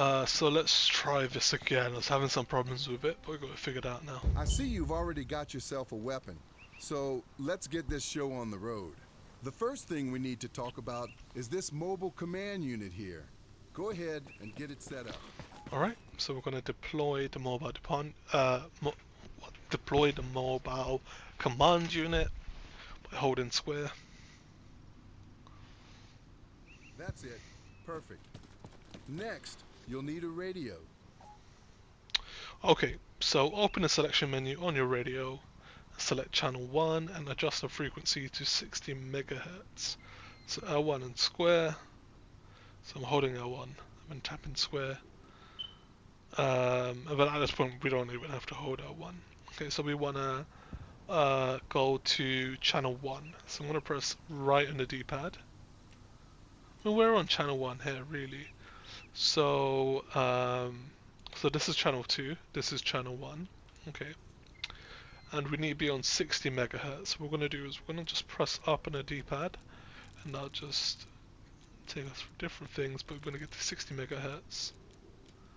So let's try this again. I was having some problems with it, but we got it figured out now. I see you've already got yourself a weapon, so let's get this show on the road. The first thing we need to talk about is this mobile command unit here. Go ahead and get it set up. Alright, so we're going to deploy the mobile command unit by holding square. That's it. Perfect. Next, you'll need a radio. Okay, so open the selection menu on your radio, select channel 1 and adjust the frequency to 60 megahertz. So L1 and square. So I'm holding L1, I've been tapping square. But at this point we don't even have to hold L1. Okay, so we want to go to channel 1. So I'm going to press right on the D-pad. Well, we're on channel 1 here really. So so this is channel 2, this is channel 1. Okay. And we need to be on 60 megahertz. What we're going to do is we're going to just press up on the D-pad and that'll just take us through different things, but we're going to get to 60 megahertz.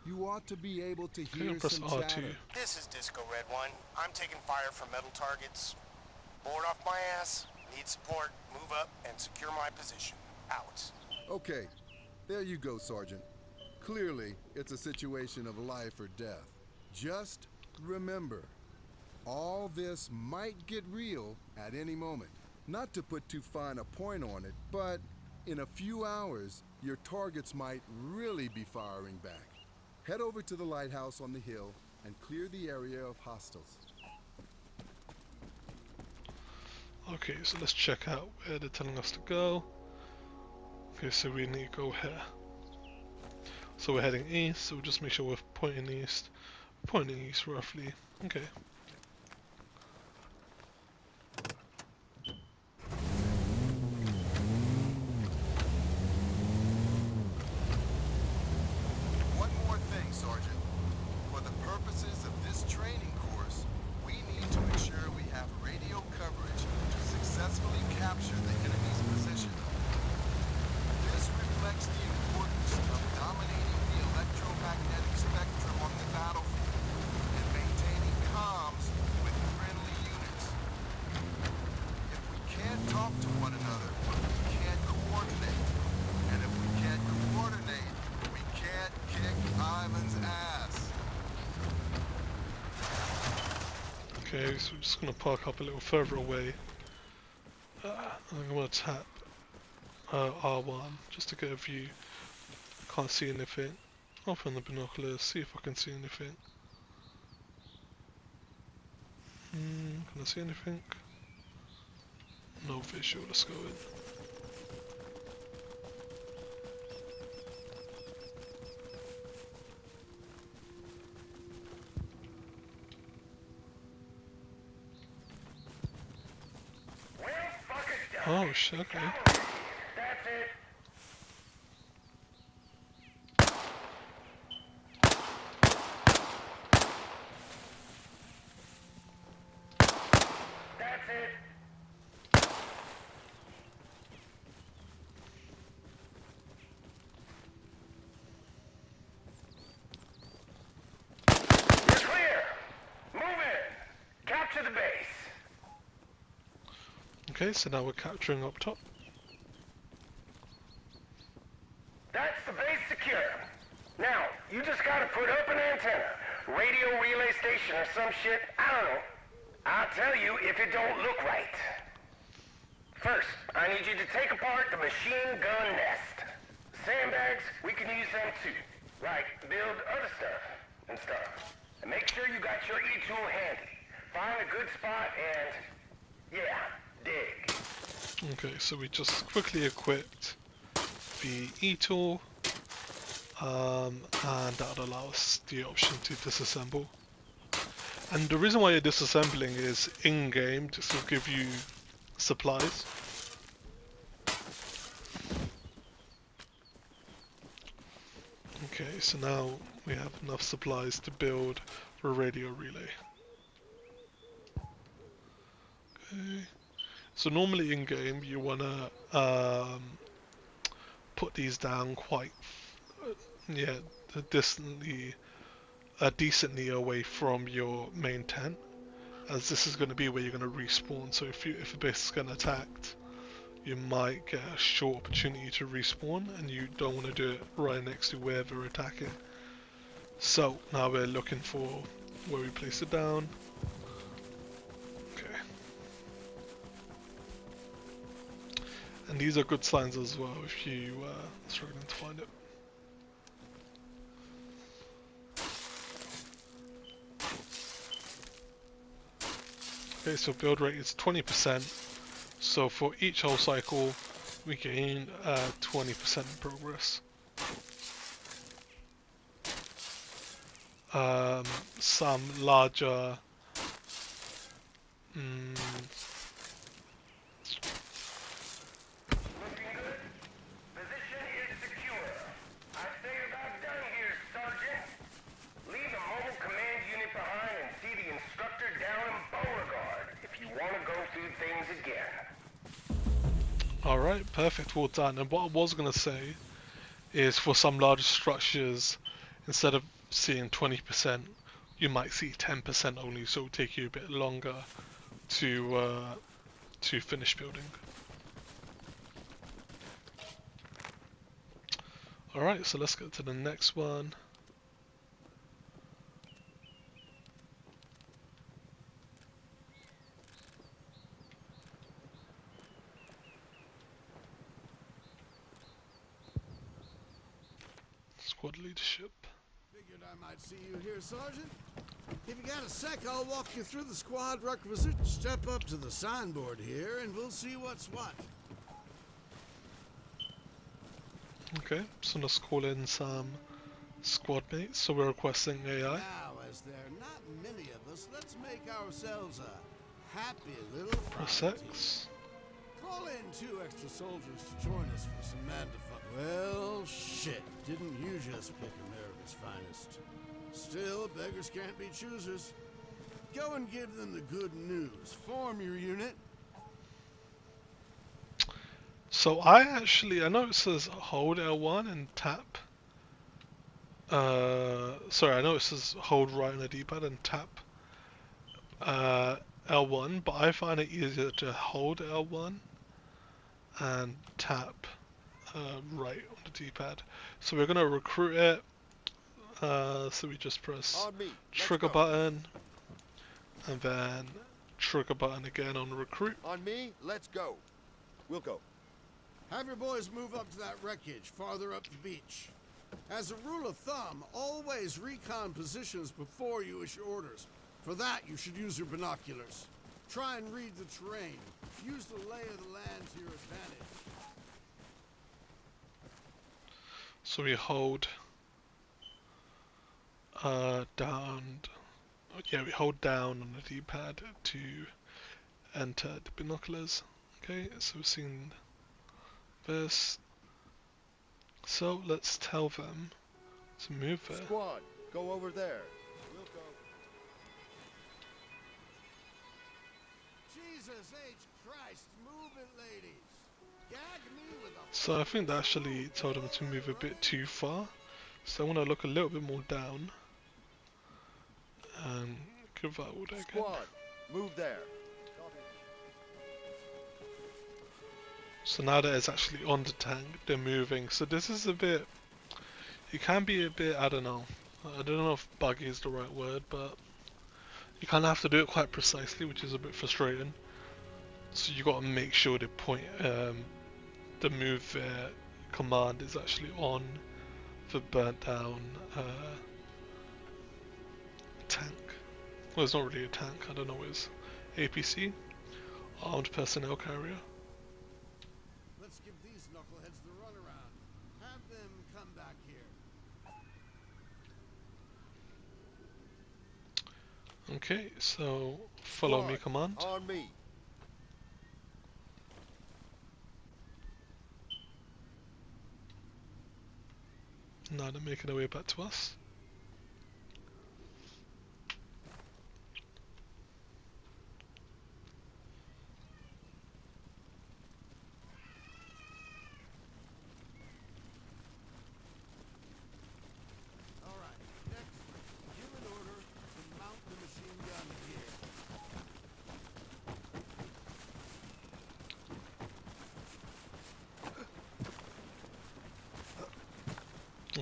You ought to be able to Okay, hear press some R2. chatter. This is Disco Red One. I'm taking fire from metal targets. Board off my ass. Need support. Move up and secure my position. Out. Okay, there you go, Sergeant. Clearly, it's a situation of life or death. Just remember, all this might get real at any moment. Not to put too fine a point on it, but in a few hours, your targets might really be firing back. Head over to the lighthouse on the hill and clear the area of hostiles. Okay, so let's check out where they're telling us to go. Okay, so we need to go here. So we're heading east, so we'll just make sure we're pointing east. Pointing east roughly. Okay. One more thing, Sergeant. For the purposes of this training course, we need to ensure we have radio coverage to successfully capture the enemy's position. This reflects the importance of dominating the electromagnetic spectrum on the battlefield and maintaining comms with friendly units. If we can't talk to one another, we can't coordinate. And if we can't coordinate, we can't kick Ivan's ass. Okay, so we're just going to park up a little further away. I'm going to tap R1 just to get a view. Can't see anything. Open the binoculars, see if I can see anything. Can I see anything? No visual, let's go in. Oh shit, okay. That's it. That's it. You're clear. Move in. Capture the base. Okay, so now we're capturing up top. That's the base secure. Now, you just gotta put up an antenna, radio relay station or some shit, I don't know. I'll tell you if it don't look right. First, I need you to take apart the machine gun nest. Sandbags, we can use them too. Like, build other stuff and stuff. And make sure you got your E-tool handy. Find a good spot and, yeah, dig. Okay, so we just quickly equipped the E-tool, and that would allow us the option to disassemble. And the reason why you're disassembling is in-game, just to give you supplies. Okay, so now we have enough supplies to build a radio relay. Okay. So normally in game you wanna put these down quite, yeah, decently away from your main tent, as this is going to be where you're going to respawn. So if a base is getting attacked, you might get a short opportunity to respawn, and you don't want to do it right next to where they're attacking. So now we're looking for where we place it down. Okay. And these are good signs as well if you struggling to find it. Okay, so build rate is 20%. So for each whole cycle, we gain 20% progress. Some larger Looking good? Position is secure. I say about done here, Sergeant. Leave the mobile command unit behind and see the instructor down in Beauregard if you want to go through things again. Alright, perfect, well done. And what I was going to say is for some larger structures, instead of seeing 20%, you might see 10% only, so it'll take you a bit longer to finish building. Alright, so let's get to the next one. Squad leadership. Figured I might see you here, Sergeant. If you got a sec, I'll walk you through the squad requisite. Step up to the signboard here, and we'll see what's what. Okay, so let's call in some squad mates. So we're requesting AI. Now, as there are not many of us, let's make ourselves a happy little Press fire team. X. Call in 2 extra soldiers to join us for some man-to-fuck. Well, shit. Didn't you just pick America's finest? Still, beggars can't be choosers. Go and give them the good news. Form your unit. So I know it says hold L1 and tap. Sorry, I know it says hold right on the D-pad and tap L1, but I find it easier to hold L1 and tap right on the D-pad. So we're gonna recruit it. So we just press trigger button and then trigger button again on recruit. On me, let's go. We'll go. Have your boys move up to that wreckage, farther up the beach. As a rule of thumb, always recon positions before you issue orders. For that, you should use your binoculars. Try and read the terrain. Use the lay of the land to your advantage. So we hold down. Yeah, we hold down on the D-pad to enter the binoculars. Okay, so we've seen this. So let's tell them to move there. Squad, go over there. We'll go. Jesus H. Christ, move it, ladies. Gag me with a... So I think they actually told them to move a bit too far. So I want to look a little bit more down and give that order again. Squad, move there. So now that it's actually on the tank, they're moving. So this is a bit, it can be a bit, I don't know if buggy is the right word, but you kind of have to do it quite precisely, which is a bit frustrating. So you got to make sure the the move command is actually on the burnt down tank. Well, it's not really a tank, I don't know, it's APC, Armed Personnel Carrier. Let's give these knuckleheads the runaround. Have them come back here. Okay, so follow me command. On me. Now they're making their way back to us.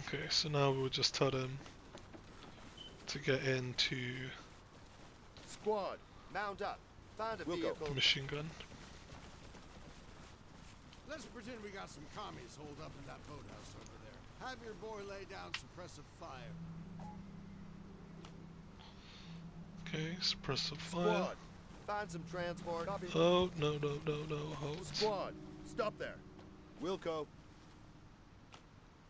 Okay, so now we'll just tell them to get into Squad, mount up. Find a We'll go. vehicle. the machine gun. Let's pretend we got some commies holed up in that boathouse over there. Have your boy lay down suppressive fire. Okay, suppressive fire. Squad, find some transport. Copy. Oh, no, hold. Squad, stop there. Wilco.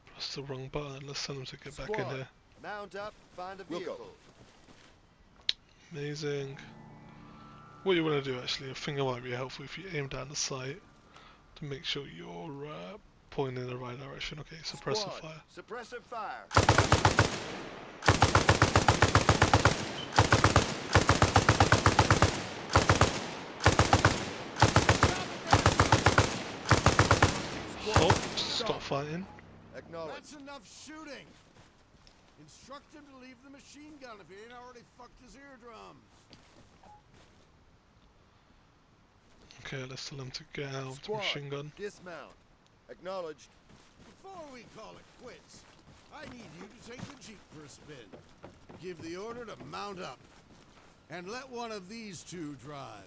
Press the wrong button. Let's tell them to get back in Squad, here. mount up. Find a Wilco. vehicle. Amazing. What you want to do actually, I think it might be helpful if you aim down the sight to make sure you're pointing in the right direction. Okay, suppressive Squad, fire. suppressive fire. Oh, stop fighting. Acknowledge. That's enough shooting. Instruct him to leave the machine gun if he ain't already fucked his eardrums. Okay, let's tell them to get out of the Squad, machine gun. dismount. Acknowledged. Before we call it quits, I need you to take the Jeep for a spin. Give the order to mount up. And let one of these two drive.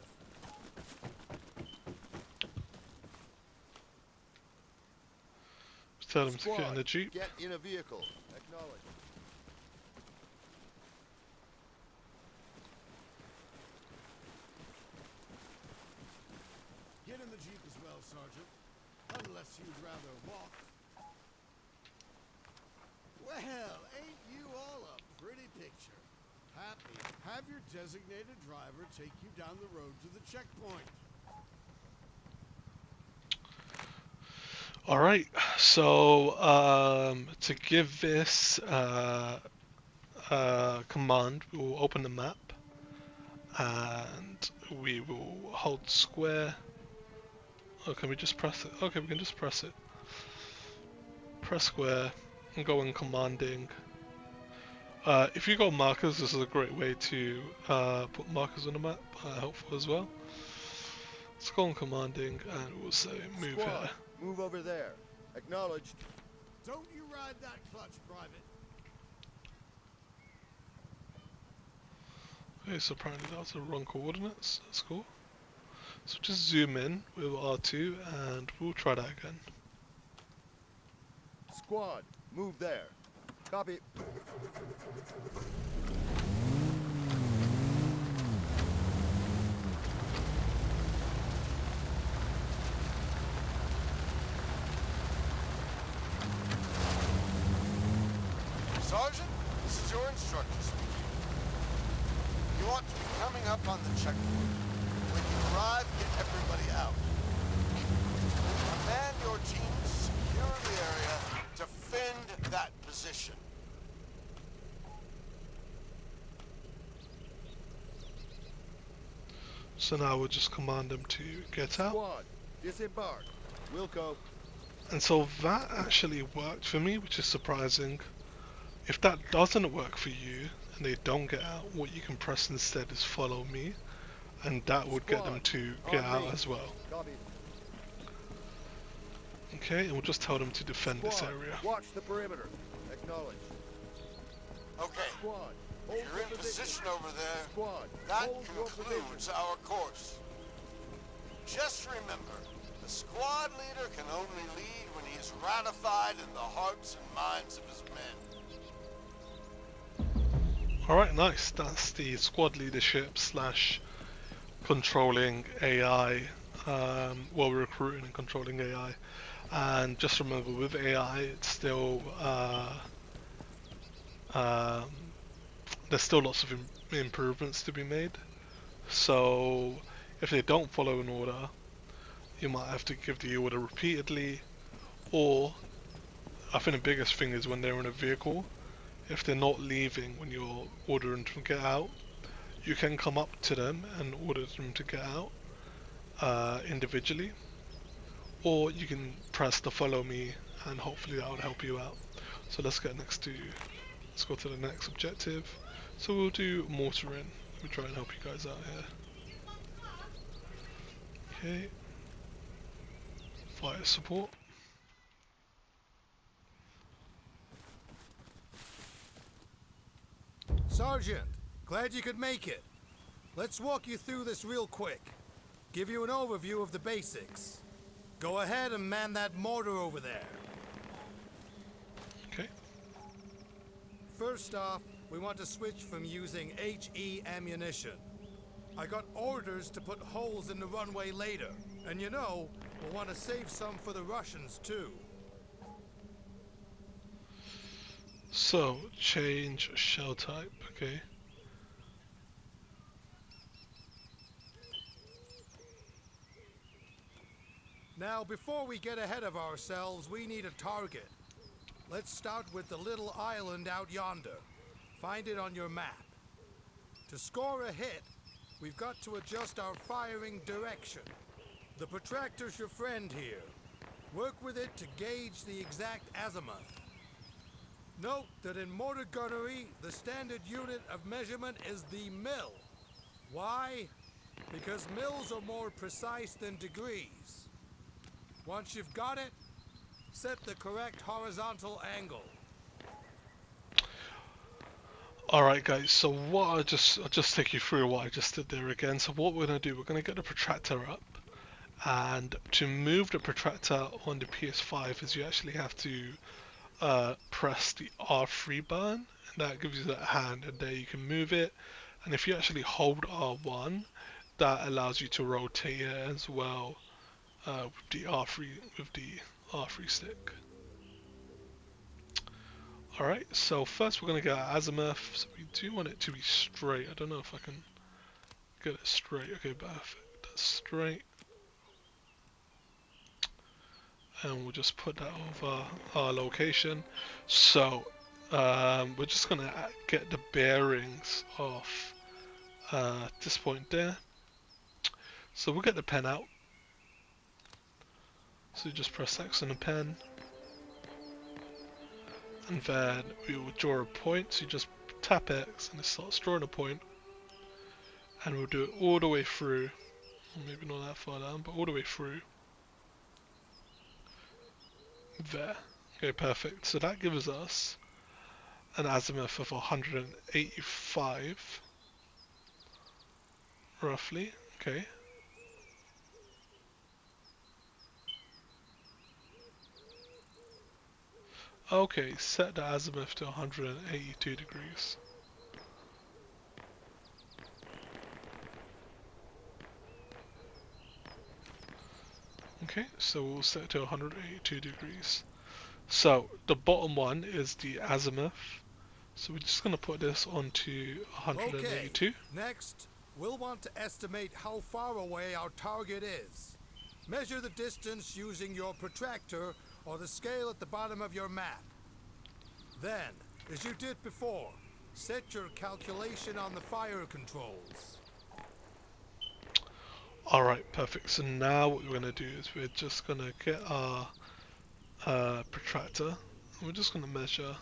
Just tell them to Squad, get in the Jeep. get in a vehicle. Acknowledge. Get in the Jeep as well, Sergeant. Unless you'd rather walk. Well, ain't you all a pretty picture? Happy. Have your designated driver take you down the road to the checkpoint. Alright, so to give this command, we will open the map and we will hold square. Oh, can we just press it? Okay, we can just press it. Press square and go in commanding. If you got markers, this is a great way to put markers on the map, helpful as well. Let's go on commanding and we'll say move Squad, here. move over there. Acknowledged. Don't you ride that clutch, Private. Okay, so apparently that was the wrong coordinates. That's cool. So just zoom in with R2 and we'll try that again. Squad, move there. Copy. Sergeant, this is your instructor speaking. You ought to be coming up on the checkpoint. When you arrive, get everybody out. Command your team to secure the area, defend that position. So now we'll just command them to get out. Squad, disembark. Wilco. And so that actually worked for me, which is surprising. If that doesn't work for you and they don't get out, what you can press instead is follow me, and that would get them to get on me. out as well. Copy. Okay, and we'll just tell them to defend this Squad, area. watch the perimeter. Acknowledge. Okay, Squad, if hold you're in your position over there, Squad, that hold your concludes position. our course. Just remember, the squad leader can only lead when he is ratified in the hearts and minds of his men. Alright, nice. That's the squad leadership slash controlling AI, well, recruiting and controlling AI. And just remember, with AI, it's still, there's still lots of improvements to be made. So, if they don't follow an order, you might have to give the order repeatedly, or I think the biggest thing is when they're in a vehicle, if they're not leaving when you're ordering them to get out, you can come up to them and order them to get out individually, or you can press the follow me and hopefully that would help you out. So let's go to the next objective. So we'll do mortaring. We'll try and help you guys out here. Okay. Fire support. Sergeant, glad you could make it. Let's walk you through this real quick. Give you an overview of the basics. Go ahead and man that mortar over there. Okay. First off, we want to switch from using HE ammunition. I got orders to put holes in the runway later. And you know, we'll want to save some for the Russians too. So, change shell type, okay. Now, before we get ahead of ourselves, we need a target. Let's start with the little island out yonder. Find it on your map. To score a hit, we've got to adjust our firing direction. The protractor's your friend here. Work with it to gauge the exact azimuth. Note that in mortar gunnery, the standard unit of measurement is the mil. Why? Because mils are more precise than degrees. Once you've got it, set the correct horizontal angle. Alright guys, so what I'll just take you through what I just did there again. So what we're going to do, we're going to get the protractor up, and to move the protractor on the PS5 is you actually have to press the R3 button, and that gives you that hand, and there you can move it. And if you actually hold R1, that allows you to rotate it as well with the R3 stick. Alright, so first we're going to get our azimuth, so we do want it to be straight. I don't know if I can get it straight. Okay, perfect. That's straight. And we'll just put that over our location. So, we're just going to get the bearings off this point there. So we'll get the pen out. So just press X on the pen. And then we will draw a point, so you just tap X and it starts drawing a point. And we'll do it all the way through, maybe not that far down, but all the way through. There. Okay, perfect. So that gives us an azimuth of 185, roughly. Okay. Okay, set the azimuth to 182 degrees. Okay, so we'll set it to 182 degrees. So the bottom one is the azimuth. So we're just going to put this onto 182. Okay, next, we'll want to estimate how far away our target is. Measure the distance using your protractor or the scale at the bottom of your map. Then, as you did before, set your calculation on the fire controls. Alright, perfect. So now what we're going to do is we're just going to get our protractor. And we're just going to measure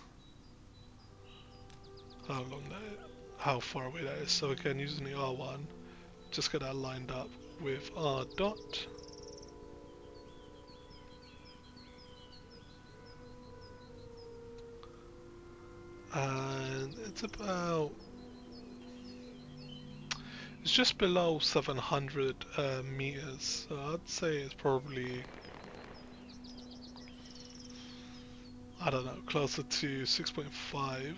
how far away that is. So again, using the R1, just get that lined up with our dot. And it's just below 700 meters, so I'd say it's probably, I don't know, closer to 6.5.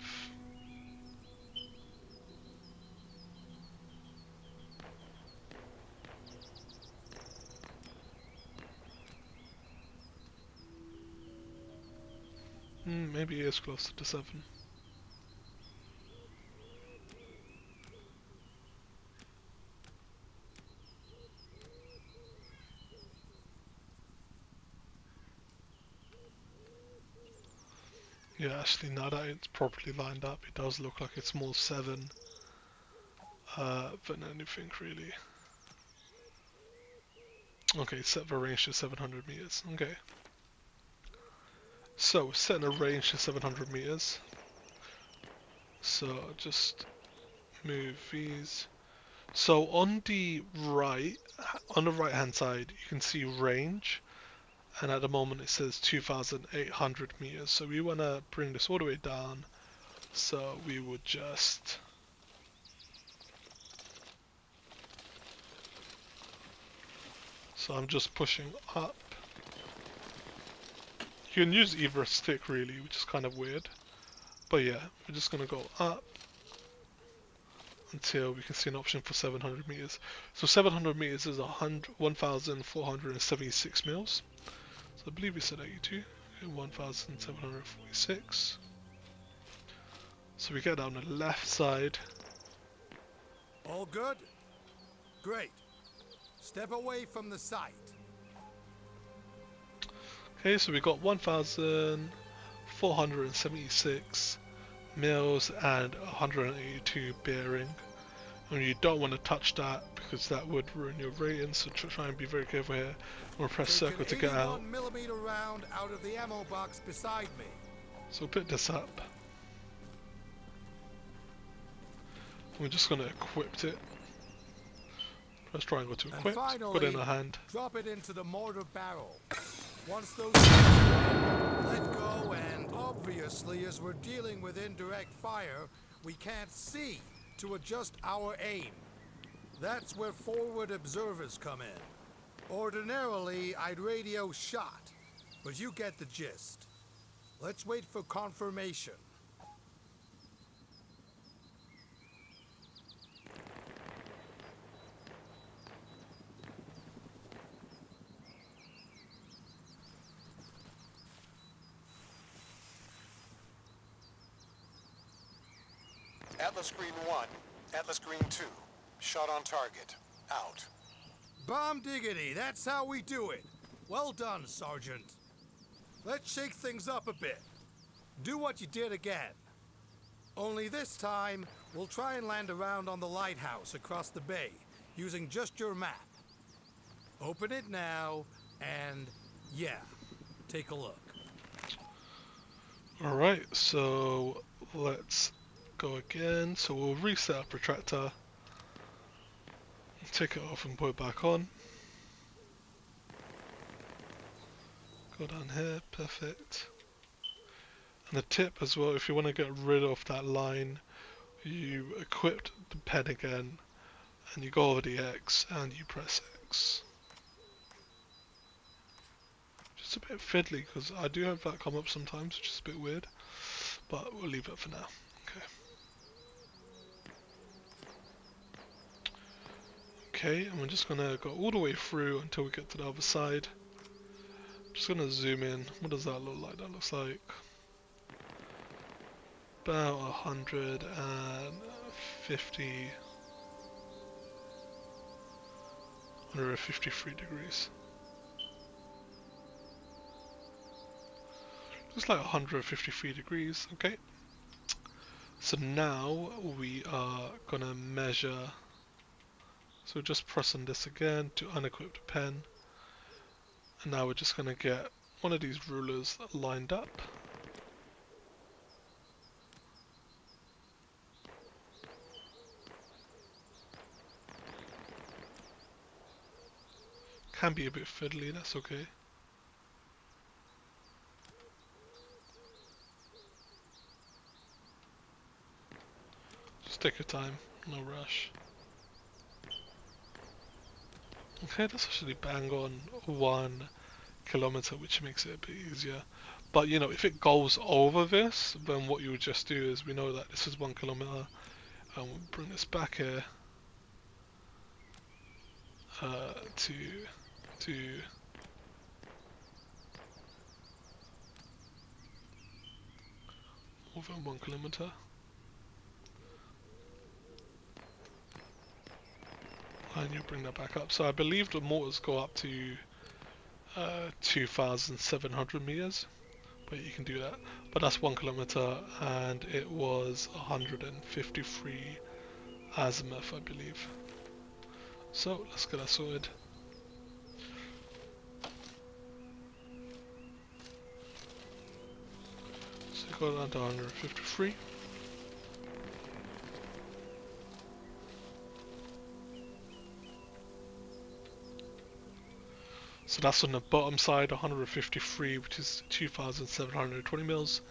Maybe it is closer to 7. Yeah, actually, now that it's properly lined up, it does look like it's more 7 than anything, really. Okay, set the range to 700 meters. Okay. So, we're setting a range to 700 meters. So, just move these. So, on the right hand side, you can see range. And at the moment it says 2,800 meters. So we want to bring this all the way down. So we would just So I'm just pushing up. You can use either a stick really, which is kind of weird. But yeah, we're just gonna go up until we can see an option for 700 meters. So 700 meters is 1,476 mils. So I believe we said 82, 1,746. So we get down the left side. All good? Great. Step away from the site. Okay, so we got 1,476 mils and 182 bearing. And you don't want to touch that because that would ruin your rating, so try and be very careful here. I'm going to press Take circle an to get out. 81mm round out of the ammo box beside me. So pick this up. We're just going to equip it. Press triangle to And equip, finally, put it in a hand. drop it into the mortar barrel. Once those things are in, let go, and obviously, as we're dealing with indirect fire, we can't see to adjust our aim. That's where forward observers come in. Ordinarily, I'd radio shot, but you get the gist. Let's wait for confirmation. Atlas Green 1, Atlas Green 2, shot on target, out. Bomb diggity, that's how we do it. Well done, Sergeant. Let's shake things up a bit. Do what you did again. Only this time, we'll try and land around on the lighthouse across the bay, using just your map. Open it now, and yeah, take a look. Alright, so let's go again. So we'll reset our protractor, take it off and put it back on. Go down here, perfect. And a tip as well, if you want to get rid of that line, you equip the pen again, and you go over the X and you press X. Just a bit fiddly because I do have that come up sometimes, which is a bit weird, but we'll leave it for now. Okay, and we're just gonna go all the way through until we get to the other side. Just gonna zoom in. What does that look like? That looks like about 153 degrees. Just like 153 degrees, okay. So now we are gonna measure. So just press on this again to unequip the pen. And now we're just gonna get one of these rulers lined up. Can be a bit fiddly, that's okay. Just take your time, no rush. Okay, that's actually bang on 1 kilometer, which makes it a bit easier. But you know, if it goes over this, then what you would just do is, we know that this is 1 kilometer, and we'll bring this back here to more than 1 kilometer. And you bring that back up. So I believe the mortars go up to 2,700 meters, but you can do that. But that's 1 kilometer, and it was 153 azimuth, I believe. So let's get that sorted. So go down to 153. So that's on the bottom side, 153, which is 2,720 mils.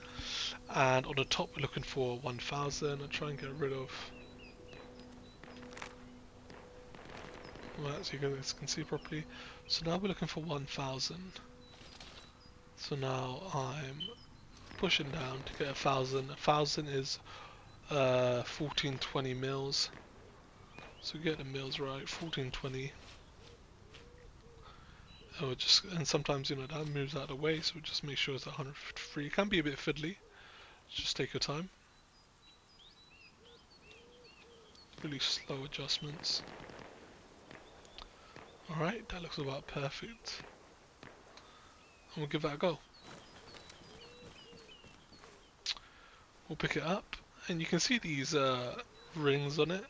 And on the top, we're looking for 1,000. I'll try and get rid of. Well, so you guys can see properly. So now we're looking for 1,000. So now I'm pushing down to get 1,000. 1,000 is 1420 mils. So get the mils right, 1420. And sometimes that moves out of the way, so just make sure it's 153. It can be a bit fiddly. Just take your time. Really slow adjustments. Alright, that looks about perfect. And we'll give that a go. We'll pick it up, and you can see these rings on it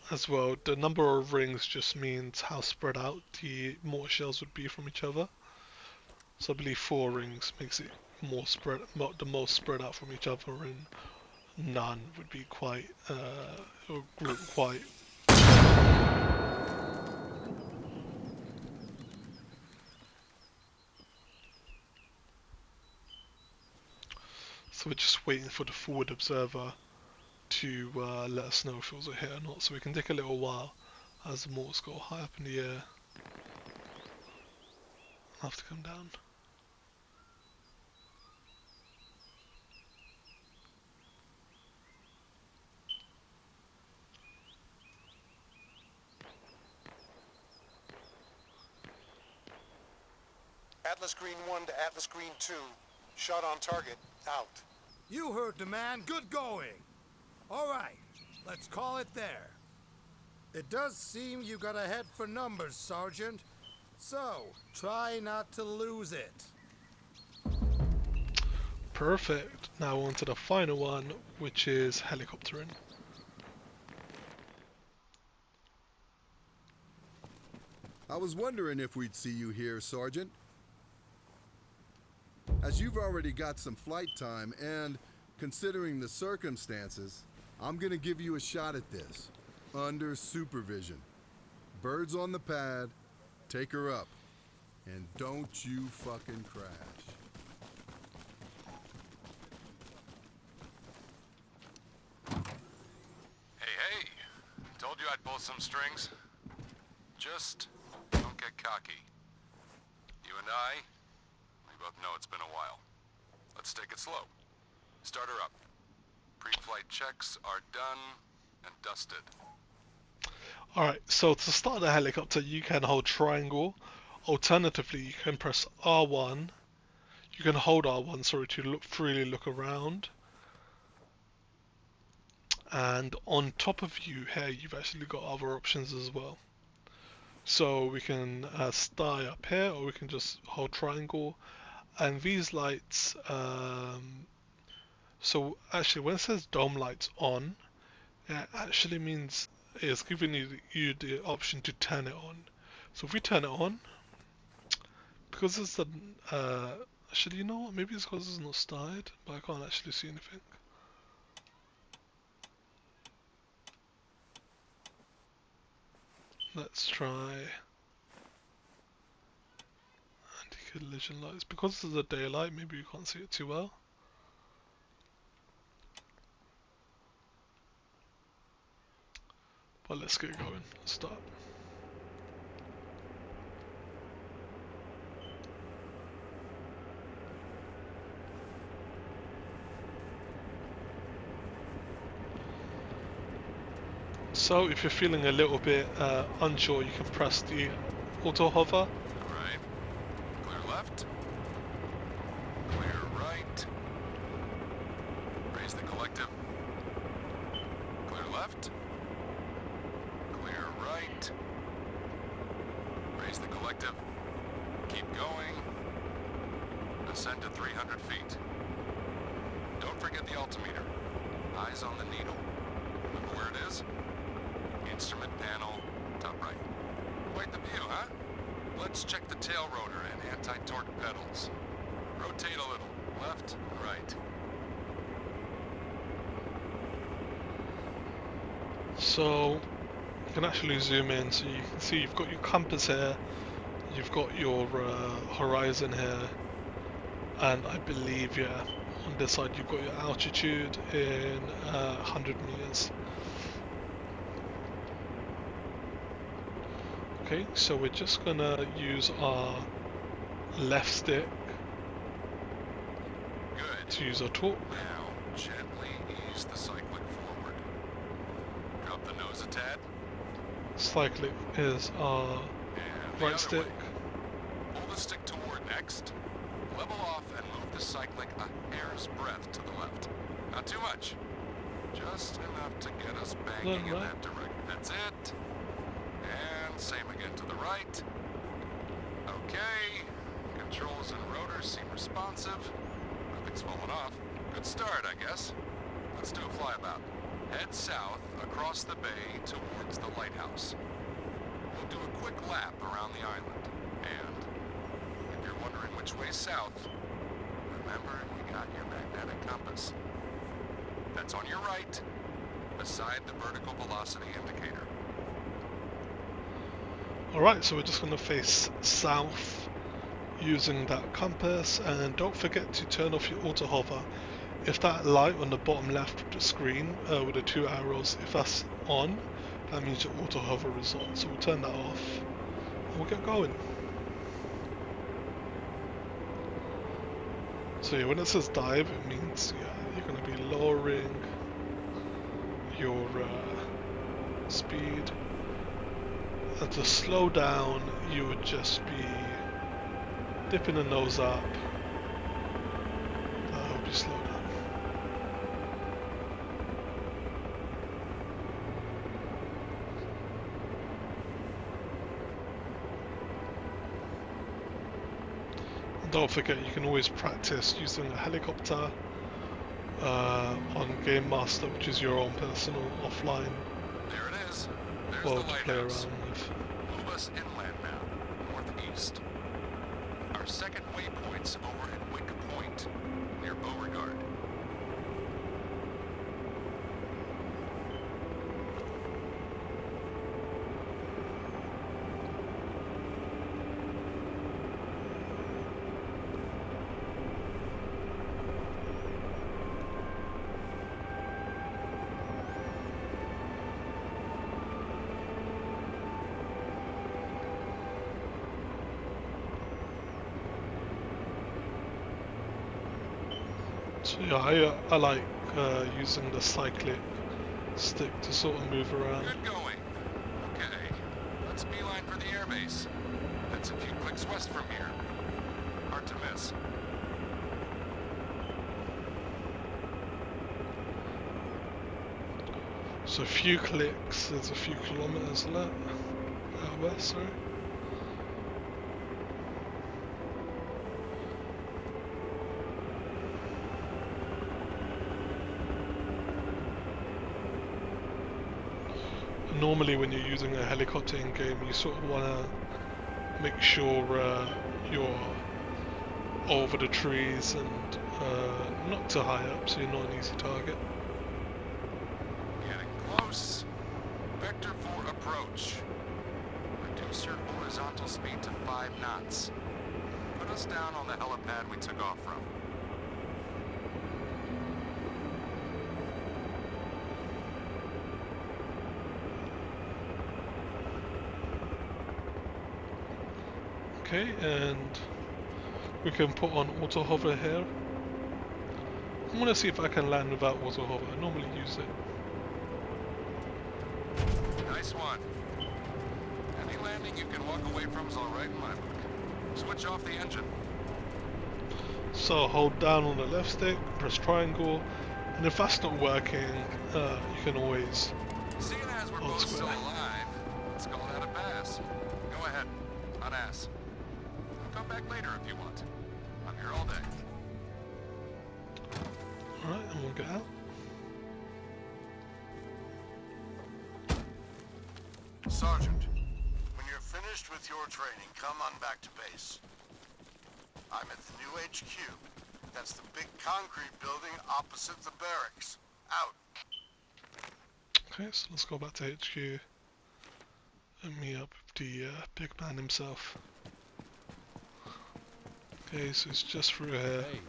as well. The number of rings just means how spread out the mortar shells would be from each other. So I believe 4 rings makes it the most spread out from each other, and none would be quite or group quite. So we're just waiting for the forward observer to let us know if it was a hit or not. So we can take a little while as the mortars go high up in the air. I'll have to come down. Atlas Green 1 to Atlas Green 2. Shot on target. Out. You heard the man. Good going. All right, let's call it there. It does seem you got a head for numbers, Sergeant. So, try not to lose it. Perfect. Now on to the final one, which is helicoptering. I was wondering if we'd see you here, Sergeant. As you've already got some flight time and, considering the circumstances, I'm gonna give you a shot at this. Under supervision. Birds on the pad, take her up. And don't you fucking crash. Hey, told you I'd pull some strings. Just don't get cocky. You and I, we both know it's been a while. Let's take it slow. Start her up. Pre-flight checks are done and dusted. Alright, so to start the helicopter you can hold triangle. Alternatively you can press R1. You can hold R1, sorry, to freely look around. And on top of you here you've actually got other options as well. So we can stay up here, or we can just hold triangle. And these lights, so actually when it says dome lights on, it actually means it's giving you the option to turn it on. So if we turn it on, because it's the, actually you know what, maybe it's because it's not started, but I can't actually see anything. Let's try anti-collision lights. Because this is a daylight, maybe you can't see it too well. But let's get going. Let's start. So if you're feeling a little bit unsure, you can press the auto hover. Right. Clear left. Clear right. Raise the collective. Clear left. Clear right. Raise the collective. Keep going. Ascend to 300 feet. Don't forget the altimeter. Eyes on the needle. Remember where it is? Instrument panel, top right. Quite the view, huh? Let's check the tail rotor and anti-torque pedals. Rotate a little. Left, right. So you can actually zoom in, so you can see you've got your compass here, you've got your horizon here, and I believe, yeah, on this side you've got your altitude in 100 meters. Okay, so we're just gonna use our left stick Good. to use our torque. Now, gently ease the cyclic forward. Drop the nose a tad. Cyclic is our And the right other stick. way. Pull the stick toward next. Level off and move the cyclic a hair's breadth to the left. Not too much. Just enough to get us banking in right. that direction. That's it. And same again to the right. Okay. Controls and rotors seem responsive. Nothing's fallen off. Good start, I guess. Let's do a flyabout. Head south across the bay towards the lighthouse. We'll do a quick lap around the island. And if you're wondering which way south, remember you got your magnetic compass. That's on your right, beside the vertical velocity indicator. Alright, so we're just gonna face south using that compass, and don't forget to turn off your auto hover. If that light on the bottom left of the screen with the 2 arrows, if that's on, that means your auto hover is on. So we'll turn that off and we'll get going. So yeah, when it says dive, it means you're going to be lowering your speed. And to slow down, you would just be dipping the nose up. That'll help you slow down. Don't forget, you can always practice using a helicopter on Game Master, which is your own personal offline There it is. There's world the to play lighthouse. around with. Move us inland now, northeast. Our second waypoint's over at Wick Point, near Beauregard. So yeah, I like using the cyclic stick to sort of move around. Good going. Okay, let's beeline for the airbase. That's a few clicks west from here. Hard to miss. So a few clicks is a few kilometers out west, sorry. Normally when you're using a helicopter in game, you sort of want to make sure you're over the trees and not too high up, so you're not an easy target. Getting close. Vector 4 approach. Reduce your horizontal speed to 5 knots. Put us down on the helipad we took off from. Okay, and we can put on auto hover here. I'm gonna see if I can land without auto hover. I normally use it. Nice one. Any landing you can walk away from is alright in my book. Switch off the engine. So hold down on the left stick, press triangle, and if that's not working, you can always Seeing as we're hold both still square. alive, let's call that a pass. Go ahead. Hot ass. Come back later if you want. I'm here all day. Alright, and we'll get out. Sergeant, when you're finished with your training, come on back to base. I'm at the new HQ. That's the big concrete building opposite the barracks. Out. Okay, so let's go back to HQ and meet up with the big man himself. Okay, so it's just through here. Hey,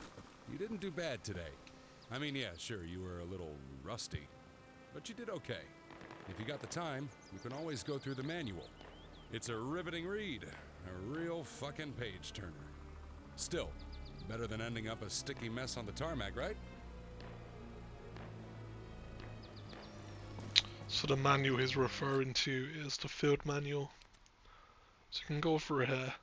you didn't do bad today. I mean, yeah, sure, you were a little rusty, but you did okay. If you got the time, you can always go through the manual. It's a riveting read. A real fucking page turner. Still, better than ending up a sticky mess on the tarmac, right? So the manual he's referring to is the field manual. So you can go through here.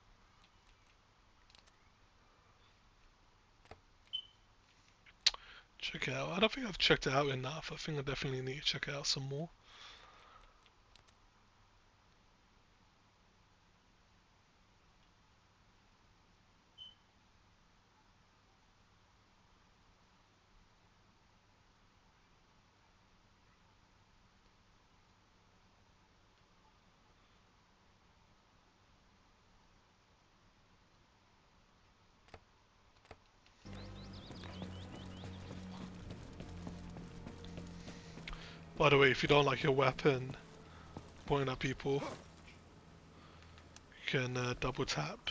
Check it out. I don't think I've checked it out enough. I think I definitely need to check it out some more. By the way, if you don't like your weapon pointing at people, you can double tap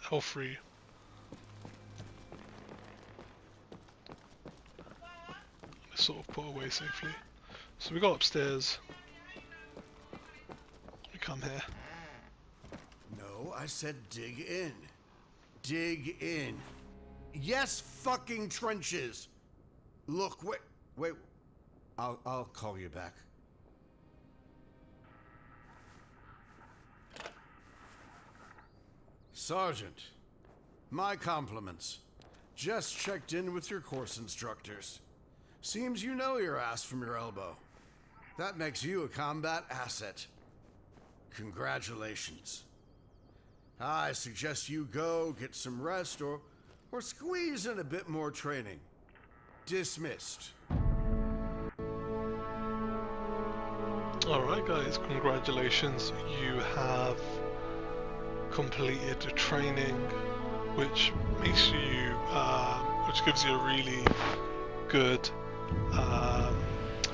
L3. Sort of put away safely. So we go upstairs. We come here. No, I said dig in. Dig in. Yes, fucking trenches. Look, wait. I'll call you back. Sergeant, my compliments. Just checked in with your course instructors. Seems you know your ass from your elbow. That makes you a combat asset. Congratulations. I suggest you go get some rest or squeeze in a bit more training. Dismissed. Alright guys, congratulations. You have completed the training, which makes you, which gives you a really good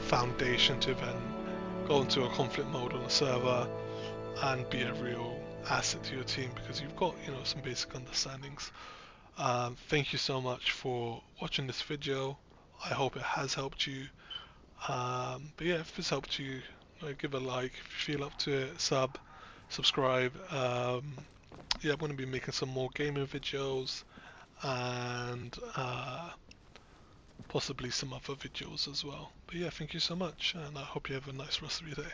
foundation to then go into a conflict mode on the server and be a real asset to your team, because you've got, you know, some basic understandings. Thank you so much for watching this video. I hope it has helped you. But yeah, if it's helped you, give a like. If you feel up to it, subscribe. Yeah, I'm going to be making some more gaming videos and possibly some other videos as well. But yeah, thank you so much, and I hope you have a nice rest of your day.